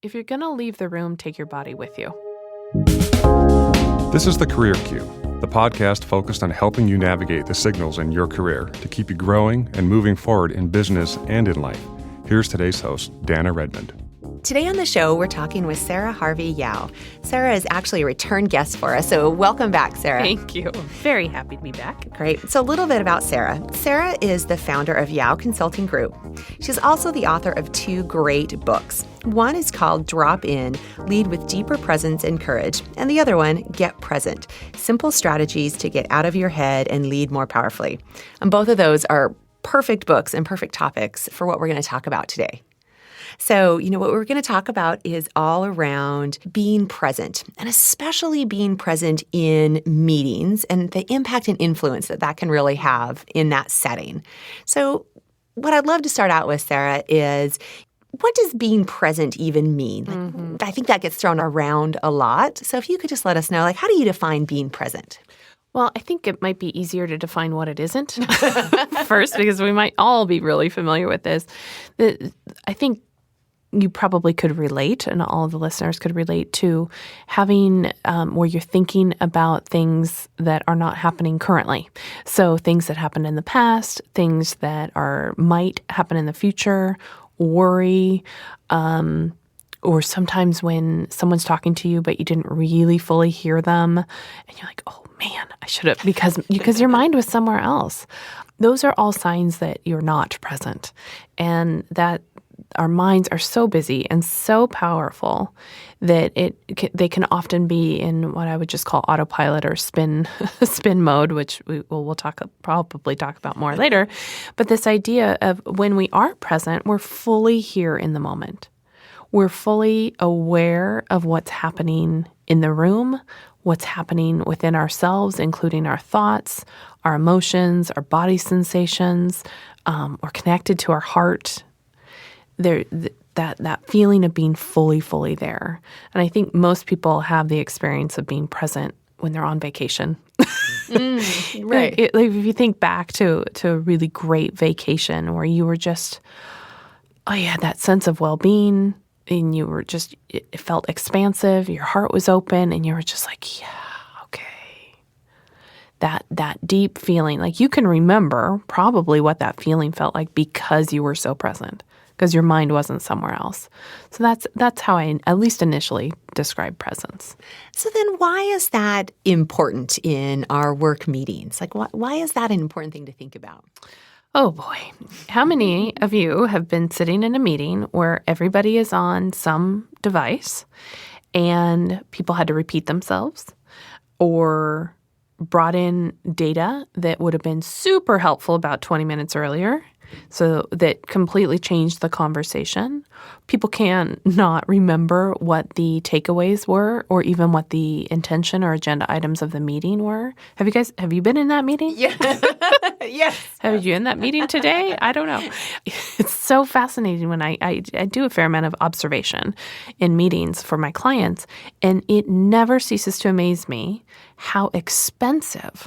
If you're going to leave the room, take your body with you. This is The Career Cue, the podcast focused on helping you navigate the signals in your career to keep you growing and moving forward in business and in life. Here's today's host, Danna Redmond. Today on the show, we're talking with Sara Harvey Yao. Sara is actually a return guest for us, so welcome back, Sara. Thank you. Very happy to be back. Great. So a little bit about Sara. Sara is the founder of Yao Consulting Group. She's also the author of 2 great books. One is called Drop In, Lead with Deeper Presence and Courage, and the other one, Get Present, Simple Strategies to Get Out of Your Head and Lead More Powerfully. And both of those are perfect books and perfect topics for what we're going to talk about today. So, what we're going to talk about is all around being present, and especially being present in meetings and the impact and influence that can really have in that setting. So what I'd love to start out with, Sara, is what does being present even mean? I think that gets thrown around a lot. So if you could just let us know, how do you define being present? Well, I think it might be easier to define what it isn't first, because we might all be really familiar with this. I think you probably could relate, and all of the listeners could relate to having where you're thinking about things that are not happening currently. So things that happened in the past, things that might happen in the future, worry, or sometimes when someone's talking to you but you didn't really fully hear them, and you're like, oh man, I should have, because your mind was somewhere else. Those are all signs that you're not present, and that our minds are so busy and so powerful that they can often be in what I would just call autopilot or spin mode, which we'll probably talk about more later. But this idea of when we are present, we're fully here in the moment. We're fully aware of what's happening in the room, what's happening within ourselves, including our thoughts, our emotions, our body sensations. We're connected to our heart. That feeling of being fully there. And I think most people have the experience of being present when they're on vacation. Right. If you think back to a really great vacation where you were just, you had that sense of well-being, and you were just, it felt expansive, your heart was open, and you were just like, yeah, okay. That deep feeling, you can remember probably what that feeling felt like because you were so present, because your mind wasn't somewhere else. So that's how I, at least initially, describe presence. So then why is that important in our work meetings? Why is that an important thing to think about? Oh boy. How many of you have been sitting in a meeting where everybody is on some device and people had to repeat themselves or brought in data that would have been super helpful about 20 minutes earlier, so that completely changed the conversation? People can not remember what the takeaways were or even what the intention or agenda items of the meeting were. Have you been in that meeting? Yeah. Yes. Have you in that meeting today? I don't know. It's so fascinating when I do a fair amount of observation in meetings for my clients, and it never ceases to amaze me how expensive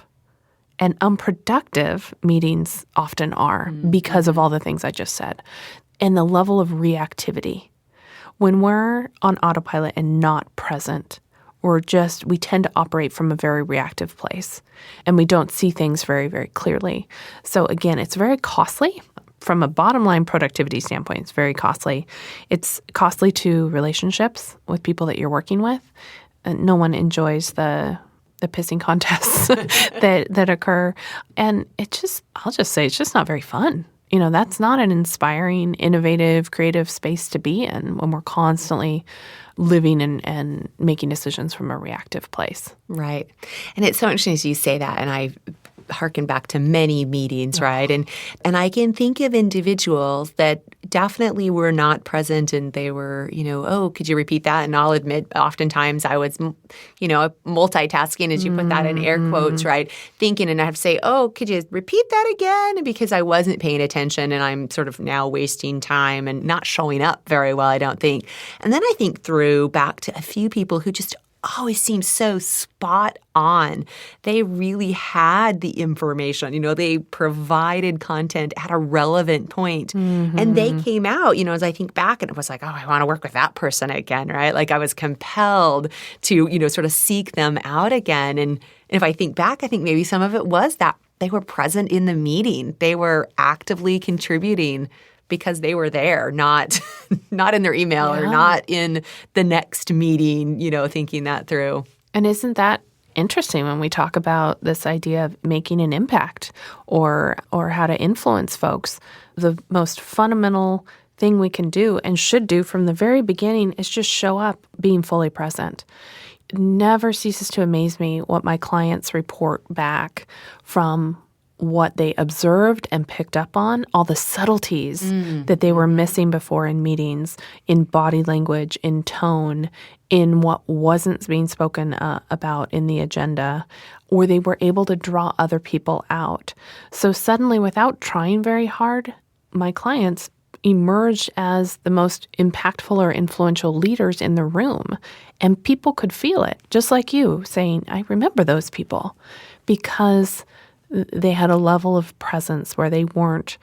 and unproductive meetings often are because of all the things I just said. And the level of reactivity. When we're on autopilot and not present, we tend to operate from a very reactive place, and we don't see things very, very clearly. So again, it's very costly. From a bottom line productivity standpoint, it's very costly. It's costly to relationships with people that you're working with. And no one enjoys the pissing contests that occur. And I'll just say it's just not very fun. That's not an inspiring, innovative, creative space to be in when we're constantly living and making decisions from a reactive place. Right. And it's so interesting as you say that, and I harken back to many meetings, right? And I can think of individuals that definitely were not present, and they were, oh, could you repeat that? And I'll admit, oftentimes I was, multitasking, as you put that in air quotes, right? Thinking, and I have to say, oh, could you repeat that again? Because I wasn't paying attention, and I'm sort of now wasting time and not showing up very well, I don't think. And then I think through back to a few people who just always seemed so spot on. They really had the information. They provided content at a relevant point. And they came out, as I think back, and it was like, oh, I want to work with that person again, right? Like I was compelled to, sort of seek them out again. And if I think back, I think maybe some of it was that they were present in the meeting. They were actively contributing because they were there, not in their email or not in the next meeting, thinking that through. And isn't that interesting when we talk about this idea of making an impact or how to influence folks? The most fundamental thing we can do and should do from the very beginning is just show up being fully present. It never ceases to amaze me what my clients report back from what they observed and picked up on, all the subtleties that they were missing before in meetings, in body language, in tone, in what wasn't being spoken about in the agenda, or they were able to draw other people out. So suddenly, without trying very hard, my clients emerged as the most impactful or influential leaders in the room. And people could feel it, just like you, saying, I remember those people, because they had a level of presence where they weren't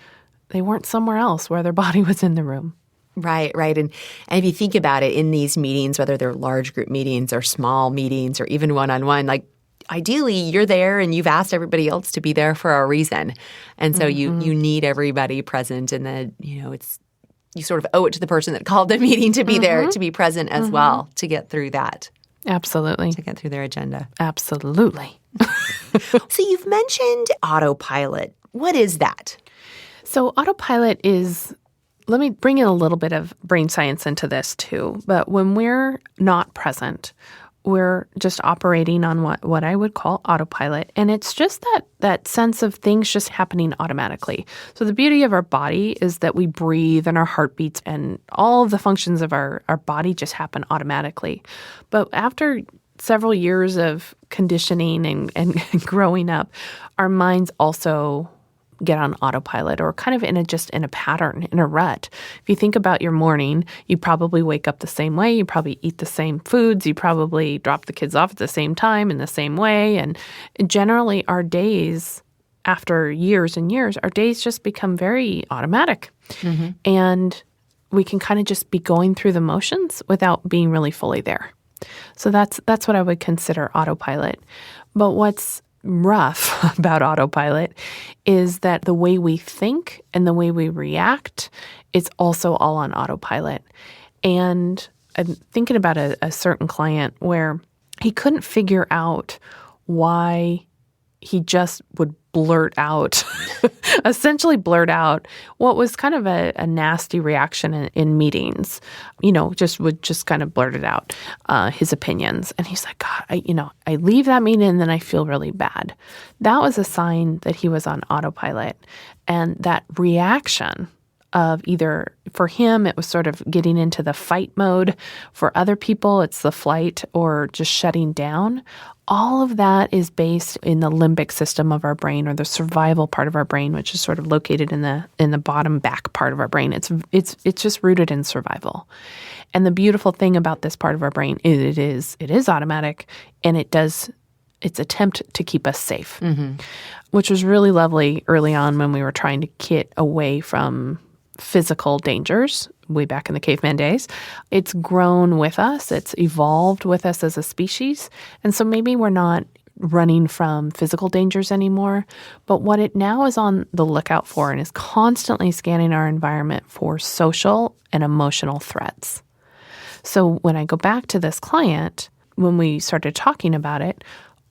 somewhere else, where their body was in the room. Right. And if you think about it, in these meetings, whether they're large group meetings or small meetings or even one-on-one, like ideally you're there and you've asked everybody else to be there for a reason. And so you need everybody present, and then, you sort of owe it to the person that called the meeting to be there, to be present as well, to get through that. Absolutely. To get through their agenda. Absolutely. So you've mentioned autopilot. What is that? So autopilot is, let me bring in a little bit of brain science into this too. But when we're not present, we're just operating on what I would call autopilot. And it's just that sense of things just happening automatically. So the beauty of our body is that we breathe and our heart beats and all of the functions of our body just happen automatically. But after several years of conditioning and growing up, our minds also get on autopilot, or kind of in a pattern, in a rut. If you think about your morning, you probably wake up the same way, you probably eat the same foods, you probably drop the kids off at the same time in the same way. And generally our days, after years and years, our days just become very automatic. And we can kind of just be going through the motions without being really fully there. So that's what I would consider autopilot. But what's rough about autopilot is that the way we think and the way we react, it's also all on autopilot. And I'm thinking about a certain client where he couldn't figure out why he just would essentially blurt out what was kind of a nasty reaction in meetings, would kind of blurt it out, his opinions. And he's like, God, I leave that meeting and then I feel really bad. That was a sign that he was on autopilot. And that reaction of either, for him, it was sort of getting into the fight mode. For other people, it's the flight or just shutting down. All of that is based in the limbic system of our brain, or the survival part of our brain, which is sort of located in the bottom back part of our brain. It's just rooted in survival. And the beautiful thing about this part of our brain is it is automatic, and it does its attempt to keep us safe, which was really lovely early on when we were trying to get away from physical dangers way back in the caveman days. It's grown with us. It's evolved with us as a species. And so maybe we're not running from physical dangers anymore, but what it now is on the lookout for and is constantly scanning our environment for social and emotional threats. So when I go back to this client, when we started talking about it,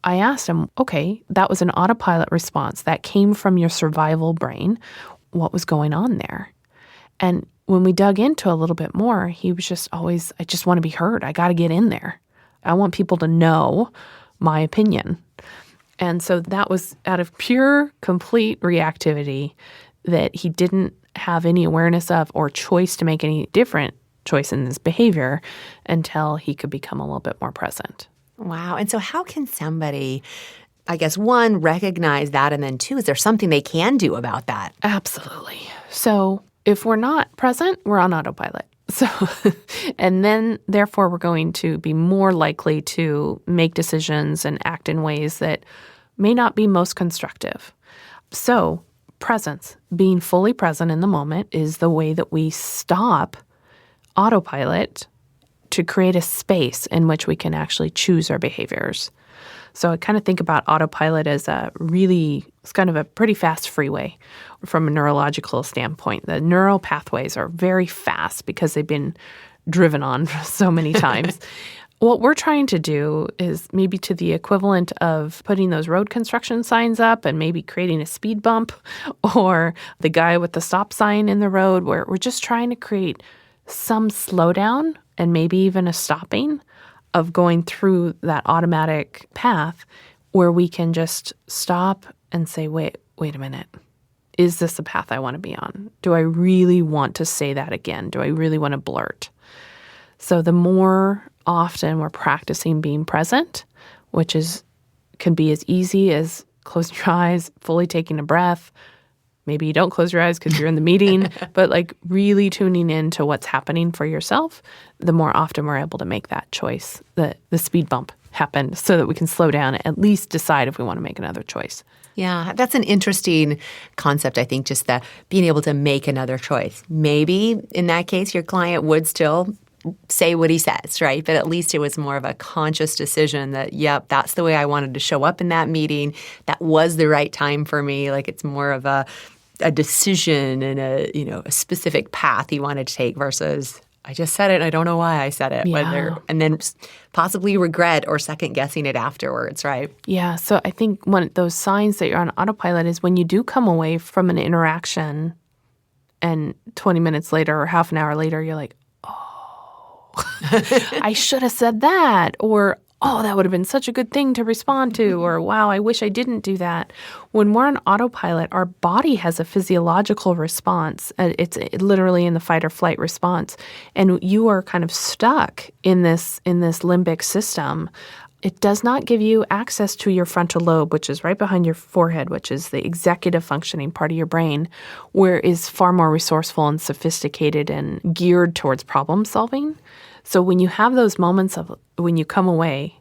I asked him, okay, that was an autopilot response that came from your survival brain. What was going on there? And when we dug into a little bit more, he was just always, I just want to be heard. I got to get in there. I want people to know my opinion. And so that was out of pure, complete reactivity that he didn't have any awareness of or choice to make any different choice in his behavior until he could become a little bit more present. Wow. And so how can somebody, I guess, one, recognize that, and then two, is there something they can do about that? Absolutely. So if we're not present, we're on autopilot. So, and then therefore we're going to be more likely to make decisions and act in ways that may not be most constructive. So presence, being fully present in the moment, is the way that we stop autopilot to create a space in which we can actually choose our behaviors. So I kind of think about autopilot as it's kind of a pretty fast freeway from a neurological standpoint. The neural pathways are very fast because they've been driven on so many times. What we're trying to do is maybe to the equivalent of putting those road construction signs up and maybe creating a speed bump, or the guy with the stop sign in the road, where we're just trying to create some slowdown and maybe even a stopping of going through that automatic path where we can just stop and say, wait a minute. Is this a path I want to be on? Do I really want to say that again? Do I really want to blurt? So the more often we're practicing being present, which can be as easy as closing your eyes, fully taking a breath. Maybe you don't close your eyes because you're in the meeting, but like really tuning into what's happening for yourself, the more often we're able to make that choice, the speed bump happen, so that we can slow down and at least decide if we want to make another choice. Yeah, that's an interesting concept, I think, just that being able to make another choice. Maybe in that case, your client would still say what he says, right? But at least it was more of a conscious decision that, yep, that's the way I wanted to show up in that meeting. That was the right time for me. Like it's more of a decision and a specific path you wanted to take versus I just said it and I don't know why I said it. Yeah. And then possibly regret or second guessing it afterwards, right? Yeah. So I think one of those signs that you're on autopilot is when you do come away from an interaction and 20 minutes later or half an hour later, you're like, I should have said that, or, oh, that would have been such a good thing to respond to, or, wow, I wish I didn't do that. When we're on autopilot, our body has a physiological response. It's literally in the fight or flight response. And you are kind of stuck in this limbic system. It does not give you access to your frontal lobe, which is right behind your forehead, which is the executive functioning part of your brain, where is far more resourceful and sophisticated and geared towards problem solving. So when you have those moments of when you come away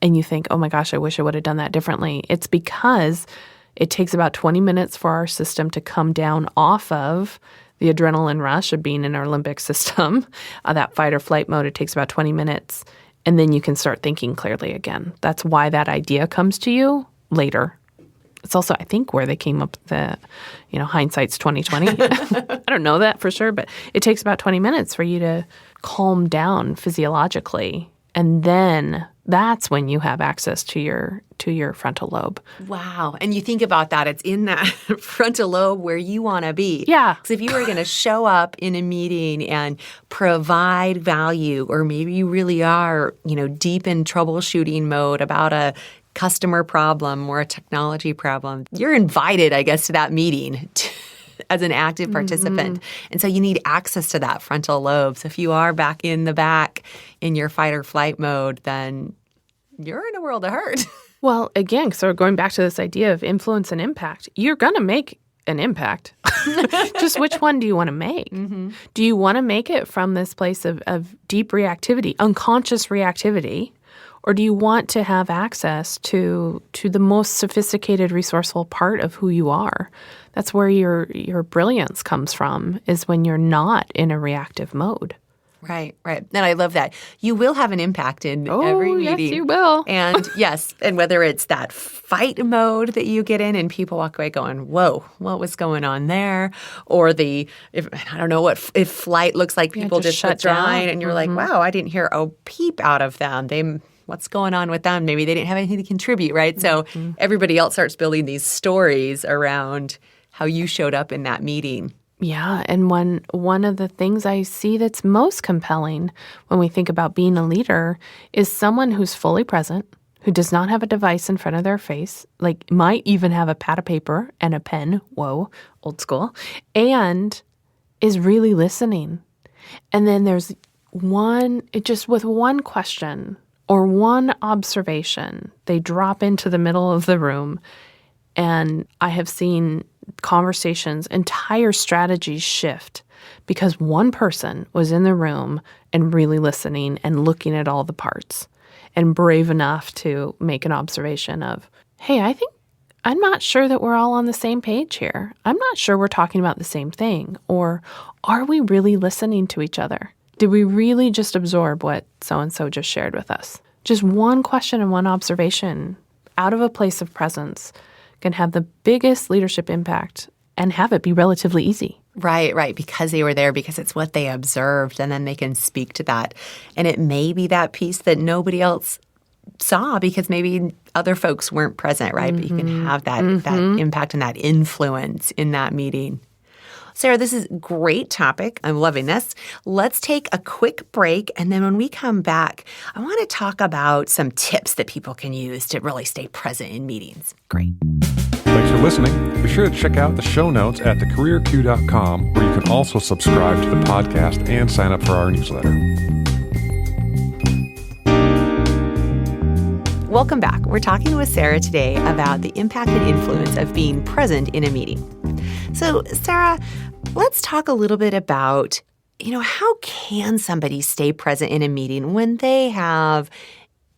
and you think, oh my gosh, I wish I would have done that differently, it's because it takes about 20 minutes for our system to come down off of the adrenaline rush of being in our limbic system, that fight or flight mode. It takes about 20 minutes. And then you can start thinking clearly again. That's why that idea comes to you later. It's also, I think, where they came up with the, hindsight's 20/20. I don't know that for sure, but it takes about 20 minutes for you to calm down physiologically. And then that's when you have access to your frontal lobe. Wow. And you think about that, it's in that frontal lobe where you want to be. Yeah. Because if you were going to show up in a meeting and provide value, or maybe you really are, deep in troubleshooting mode about a customer problem or a technology problem, you're invited, I guess, to that meeting as an active participant. Mm-hmm. And so you need access to that frontal lobe. So if you are back in your fight or flight mode, then you're in a world of hurt. Well, again, so going back to this idea of influence and impact, you're going to make an impact. Just which one do you want to make? Mm-hmm. Do you want to make it from this place of deep reactivity, unconscious reactivity, or do you want to have access to the most sophisticated, resourceful part of who you are? That's where your brilliance comes from, is when you're not in a reactive mode. Right. And I love that. You will have an impact in every meeting. Yes, you will. And yes, and whether it's that fight mode that you get in and people walk away going, whoa, what was going on there? Or if flight looks like people just shut down and you're like, wow, I didn't hear a peep out of them. What's going on with them? Maybe they didn't have anything to contribute, right? So everybody else starts building these stories around how you showed up in that meeting. Yeah, and one of the things I see that's most compelling when we think about being a leader is someone who's fully present, who does not have a device in front of their face, like might even have a pad of paper and a pen, whoa, old school, and is really listening. And then there's just with one question or one observation, they drop into the middle of the room. And I have seen conversations, entire strategies shift because one person was in the room and really listening and looking at all the parts and brave enough to make an observation of, hey, I'm not sure that we're all on the same page here. I'm not sure we're talking about the same thing. Or are we really listening to each other? Did we really just absorb what so-and-so just shared with us? Just one question and one observation out of a place of presence can have the biggest leadership impact and have it be relatively easy. Right. Because they were there, because it's what they observed, and then they can speak to that. And it may be that piece that nobody else saw because maybe other folks weren't present, right? But you can have that impact and that influence in that meeting. Sara, this is a great topic. I'm loving this. Let's take a quick break, and then when we come back, I want to talk about some tips that people can use to really stay present in meetings. Great. Thanks for listening. Be sure to check out the show notes at thecareerq.com, where you can also subscribe to the podcast and sign up for our newsletter. Welcome back. We're talking with Sara today about the impact and influence of being present in a meeting. So, Sara, let's talk a little bit about, how can somebody stay present in a meeting when they have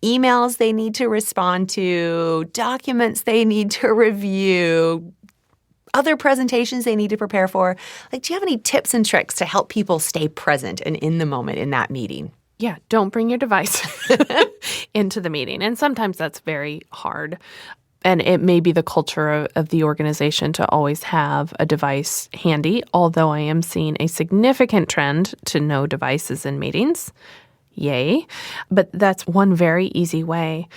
emails they need to respond to, documents they need to review, other presentations they need to prepare for? Do you have any tips and tricks to help people stay present and in the moment in that meeting? Yeah, don't bring your device into the meeting. And sometimes that's very hard. And it may be the culture of the organization to always have a device handy, although I am seeing a significant trend to no devices in meetings. Yay. But that's one very easy way.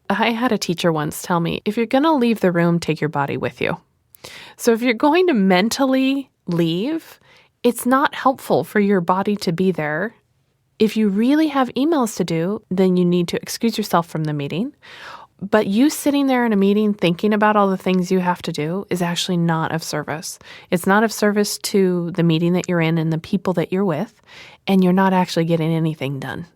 I had a teacher once tell me, if you're going to leave the room, take your body with you. So if you're going to mentally leave, it's not helpful for your body to be there. If you really have emails to do, then you need to excuse yourself from the meeting. But you sitting there in a meeting thinking about all the things you have to do is actually not of service. It's not of service to the meeting that you're in and the people that you're with, and you're not actually getting anything done.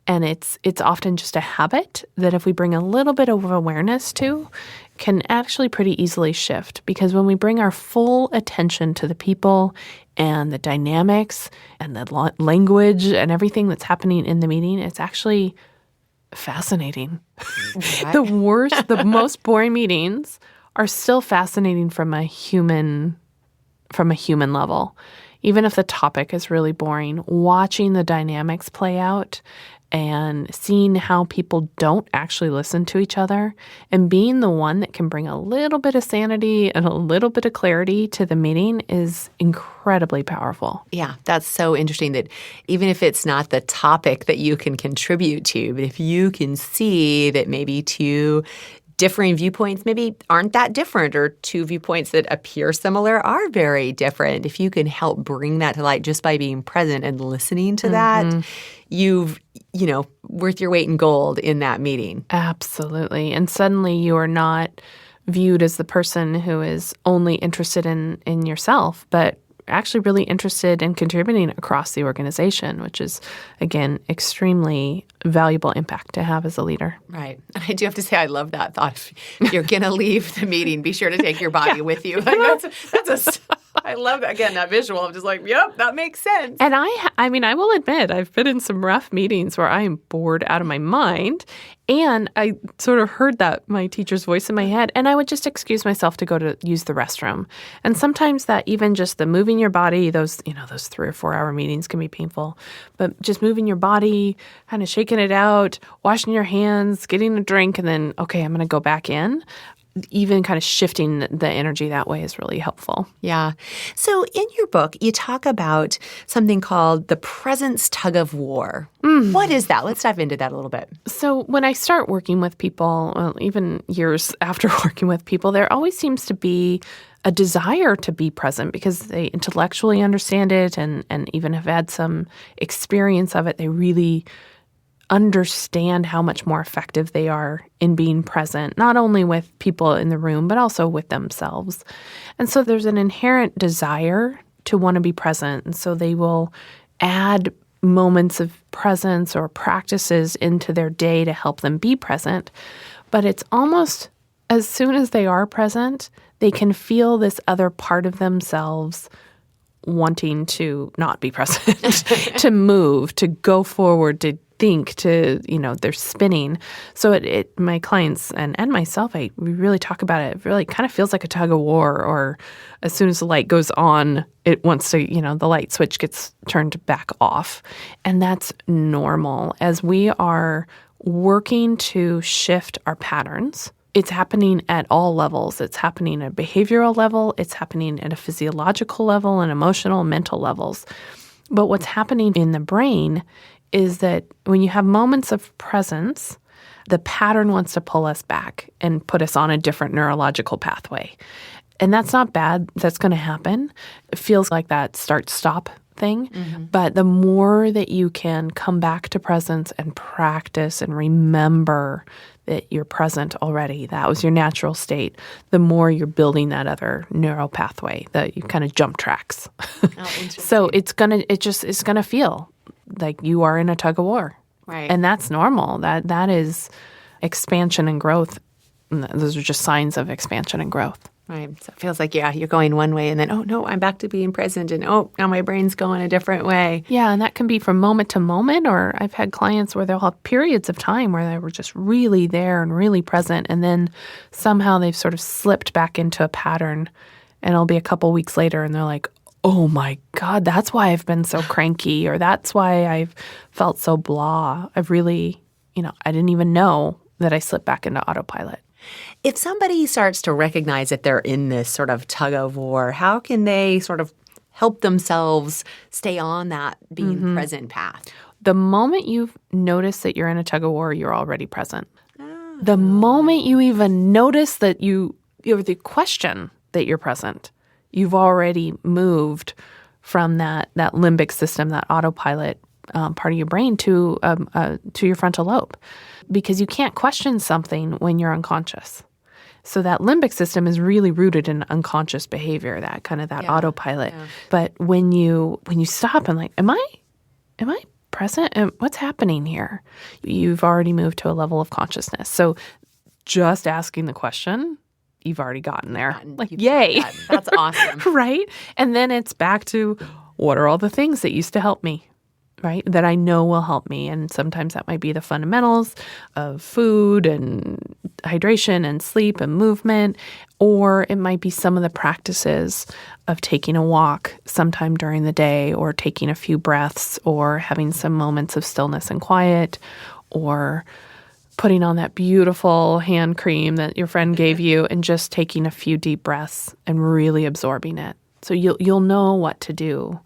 And it's often just a habit that if we bring a little bit of awareness to, can actually pretty easily shift. Because when we bring our full attention to the people and the dynamics and the language and everything that's happening in the meeting, it's actually fascinating. Right. The most boring meetings are still fascinating from a human level. Even if the topic is really boring, watching the dynamics play out and seeing how people don't actually listen to each other and being the one that can bring a little bit of sanity and a little bit of clarity to the meeting is incredibly powerful. Yeah, that's so interesting that even if it's not the topic that you can contribute to, but if you can see that maybe two differing viewpoints maybe aren't that different, or two viewpoints that appear similar are very different, if you can help bring that to light just by being present and listening to that, you've, worth your weight in gold in that meeting. Absolutely. And suddenly you are not viewed as the person who is only interested in yourself, but actually really interested in contributing across the organization, which is, again, extremely valuable impact to have as a leader. Right. And I do have to say I love that thought. If you're going to leave the meeting, be sure to take your body with you. I love that. Again, that visual. I'm just like, yep, that makes sense. And I will admit, I've been in some rough meetings where I am bored out of my mind. And I sort of heard my teacher's voice in my head, and I would just excuse myself to go to use the restroom. And sometimes that even just the moving your body, those 3 or 4 hour meetings can be painful, but just moving your body, kind of shaking it out, washing your hands, getting a drink, and then, okay, I'm going to go back in. Even kind of shifting the energy that way is really helpful. Yeah. So in your book, you talk about something called the presence tug of war. What is that? Let's dive into that a little bit. So when I start working with people, even years after working with people, there always seems to be a desire to be present because they intellectually understand it and even have had some experience of it. They really understand how much more effective they are in being present, not only with people in the room, but also with themselves. And so there's an inherent desire to want to be present. And so they will add moments of presence or practices into their day to help them be present. But it's almost as soon as they are present, they can feel this other part of themselves wanting to not be present, to move, to go forward, to think, to, they're spinning. So my clients and myself, we really talk about it. It really kind of feels like a tug of war, or as soon as the light goes on, it wants to, the light switch gets turned back off. And that's normal. As we are working to shift our patterns, it's happening at all levels. It's happening at a behavioral level. It's happening at a physiological level and emotional, mental levels. But what's happening in the brain is that when you have moments of presence, the pattern wants to pull us back and put us on a different neurological pathway. And that's not bad. That's going to happen. It feels like that start-stop thing. Mm-hmm. But the more that you can come back to presence and practice and remember that you're present already, that was your natural state, the more you're building that other neural pathway, that you kind of jump tracks. So it's gonna feel like you are in a tug of war. Right. And that's normal. That is expansion and growth. Those are just signs of expansion and growth. Right. So it feels like, you're going one way and then, oh, no, I'm back to being present. And, oh, now my brain's going a different way. Yeah, and that can be from moment to moment. Or I've had clients where they'll have periods of time where they were just really there and really present. And then somehow they've sort of slipped back into a pattern. And it'll be a couple weeks later and they're like, oh, my God, that's why I've been so cranky. Or that's why I've felt so blah. I've really, I didn't even know that I slipped back into autopilot. If somebody starts to recognize that they're in this sort of tug of war, how can they sort of help themselves stay on that being present path? The moment you notice that you're in a tug of war, you're already present. Oh. The moment you even notice that you have the question that you're present, you've already moved from that limbic system, that autopilot part of your brain to your frontal lobe, because you can't question something when you're unconscious. So that limbic system is really rooted in unconscious behavior, that kind of autopilot. Yeah. But when you stop and like, am I present? What's happening here? You've already moved to a level of consciousness. So just asking the question, you've already gotten there. Yay. That's awesome. Right? And then it's back to, what are all the things that used to help me? Right? That I know will help me. And sometimes that might be the fundamentals of food and hydration and sleep and movement, or it might be some of the practices of taking a walk sometime during the day, or taking a few breaths, or having some moments of stillness and quiet, or putting on that beautiful hand cream that your friend gave you and just taking a few deep breaths and really absorbing it. So you'll know what to do.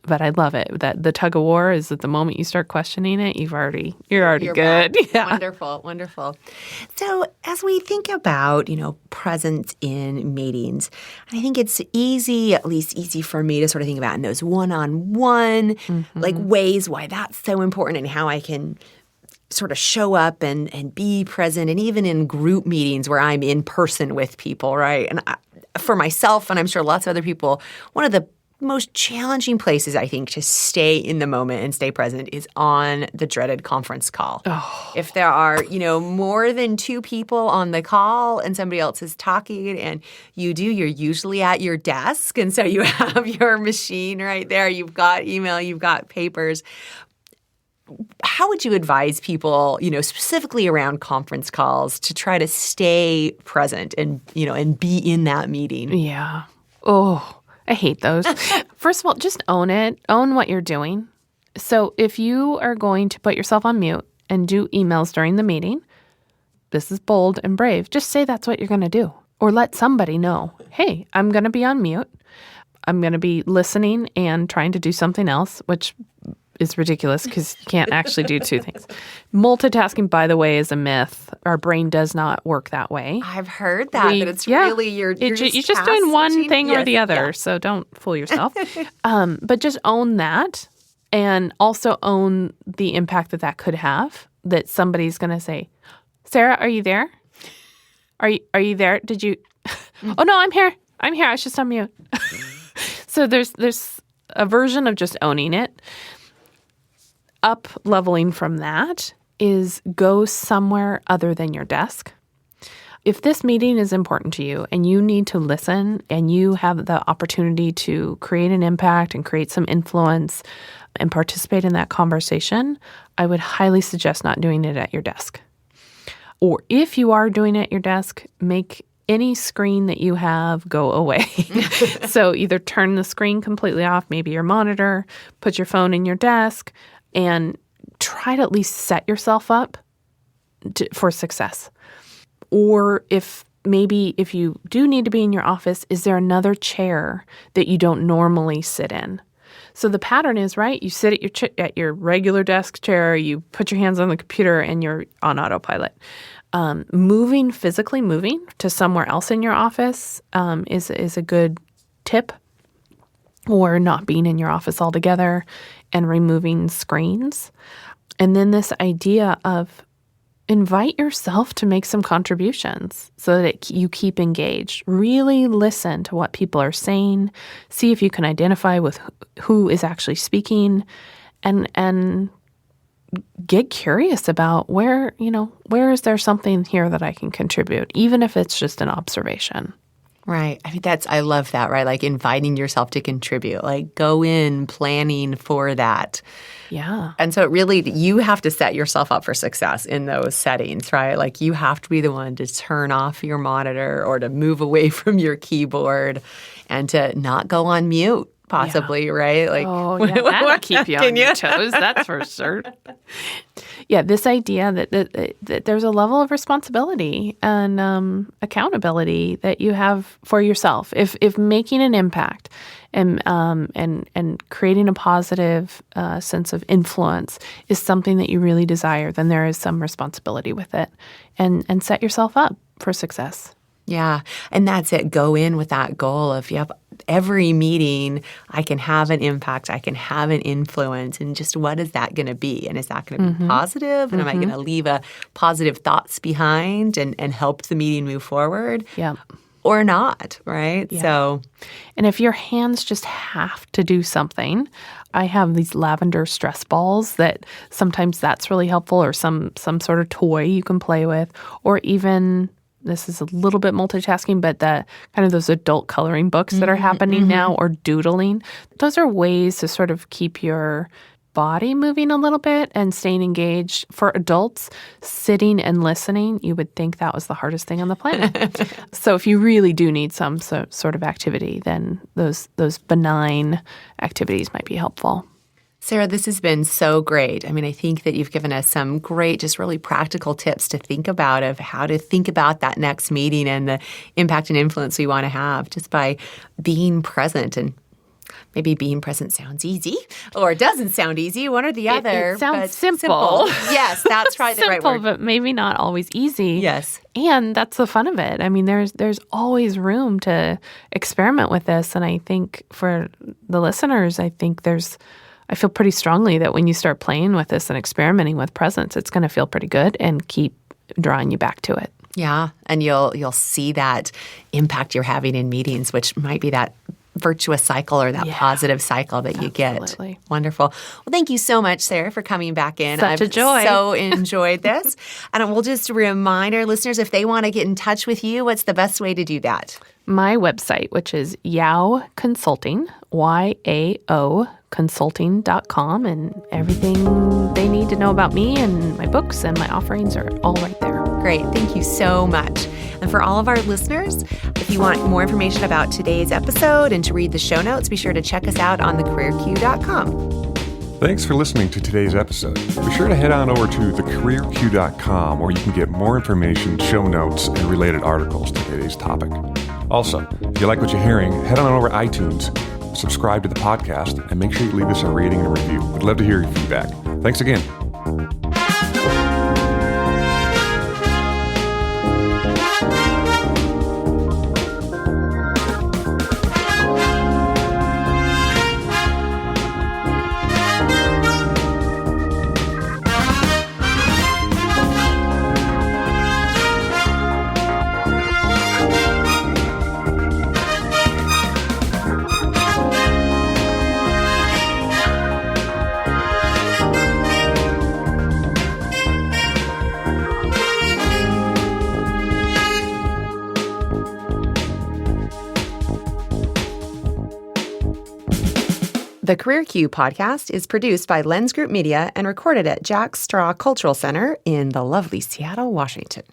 But I love it that the tug of war is that the moment you start questioning it, you're already good. Yeah. Wonderful, wonderful. So as we think about, presence in meetings, I think it's easy, at least easy for me to sort of think about in those one-on-one like ways why that's so important and how I can sort of show up and be present, and even in group meetings where I'm in person with people, right? And for myself, and I'm sure lots of other people, one of the most challenging places, I think, to stay in the moment and stay present is on the dreaded conference call. Oh. If there are, more than two people on the call and somebody else is talking and you're usually at your desk, and so you have your machine right there. You've got email, you've got papers. How would you advise people, specifically around conference calls, to try to stay present and be in that meeting? Yeah. Oh, I hate those. First of all, just own it. Own what you're doing. So if you are going to put yourself on mute and do emails during the meeting, this is bold and brave. Just say that's what you're going to do. Or let somebody know, hey, I'm going to be on mute. I'm going to be listening and trying to do something else, which is ridiculous because you can't actually do two things. Multitasking, by the way, is a myth. Our brain does not work that way. I've heard that it's really you're just doing one thing or the other, so don't fool yourself. But just own that, and also own the impact that could have, that somebody's going to say, Sarah, are you there? Are you there? Did you? Oh, no, I'm here. I was just on mute. So there's a version of just owning it. Up-leveling from that is go somewhere other than your desk. If this meeting is important to you and you need to listen and you have the opportunity to create an impact and create some influence and participate in that conversation, I would highly suggest not doing it at your desk. Or if you are doing it at your desk, make any screen that you have go away. So either turn the screen completely off, maybe your monitor, put your phone in your desk, and try to at least set yourself up for success. Or if you do need to be in your office, is there another chair that you don't normally sit in? So the pattern is, right, you sit at your regular desk chair, you put your hands on the computer, and you're on autopilot. Physically moving to somewhere else in your office is a good tip, or not being in your office altogether and removing screens. And then this idea of invite yourself to make some contributions so that you keep engaged. Really listen to what people are saying. See if you can identify with who is actually speaking, and get curious about where is there something here that I can contribute, even if it's just an observation. Right. I mean, I love that, right? Like inviting yourself to contribute, like go in planning for that. Yeah. And so you have to set yourself up for success in those settings, right? Like you have to be the one to turn off your monitor or to move away from your keyboard and to not go on mute. Possibly, right? Like, that'll keep you on your toes, that's for sure. Yeah, this idea that there's a level of responsibility and accountability that you have for yourself. If making an impact and creating a positive sense of influence is something that you really desire, then there is some responsibility with it, and set yourself up for success. Yeah, and that's it. Go in with that goal of, every meeting I can have an impact, I can have an influence, and just what is that going to be? And is that going to be positive? And am I going to leave positive thoughts behind and help the meeting move forward? Yeah. Or not, right? Yeah. So, and if your hands just have to do something, I have these lavender stress balls that sometimes that's really helpful, or some sort of toy you can play with, or even, this is a little bit multitasking, but the kind of those adult coloring books that are happening now, or doodling. Those are ways to sort of keep your body moving a little bit and staying engaged. For adults, sitting and listening, you would think that was the hardest thing on the planet. So if you really do need some sort of activity, then those benign activities might be helpful. Sara, this has been so great. I mean, I think that you've given us some great, just really practical tips to think about of how to think about that next meeting and the impact and influence we want to have just by being present. And maybe being present sounds easy, or it doesn't sound easy, one or the other. It sounds simple. Yes, that's probably the right word. Simple, but maybe not always easy. Yes. And that's the fun of it. I mean, there's always room to experiment with this. And I think for the listeners, I feel pretty strongly that when you start playing with this and experimenting with presence, it's going to feel pretty good and keep drawing you back to it. Yeah, and you'll see that impact you're having in meetings, which might be that virtuous cycle or that positive cycle that you get. Absolutely. Wonderful. Well, thank you so much, Sara, for coming back in. Such a joy. I've so enjoyed this. And we'll just remind our listeners, if they want to get in touch with you, what's the best way to do that? My website, which is Yao Consulting, YAO consulting.com, and everything they need to know about me and my books and my offerings are all right there. Great. Thank you so much. And for all of our listeners, if you want more information about today's episode and to read the show notes, be sure to check us out on thecareerq.com. Thanks for listening to today's episode. Be sure to head on over to thecareerq.com, where you can get more information, show notes, and related articles to today's topic. Also, if you like what you're hearing, head on over to iTunes, subscribe to the podcast, and make sure you leave us a rating and review. We'd love to hear your feedback. Thanks again. The Career Q podcast is produced by Lens Group Media and recorded at Jack Straw Cultural Center in the lovely Seattle, Washington.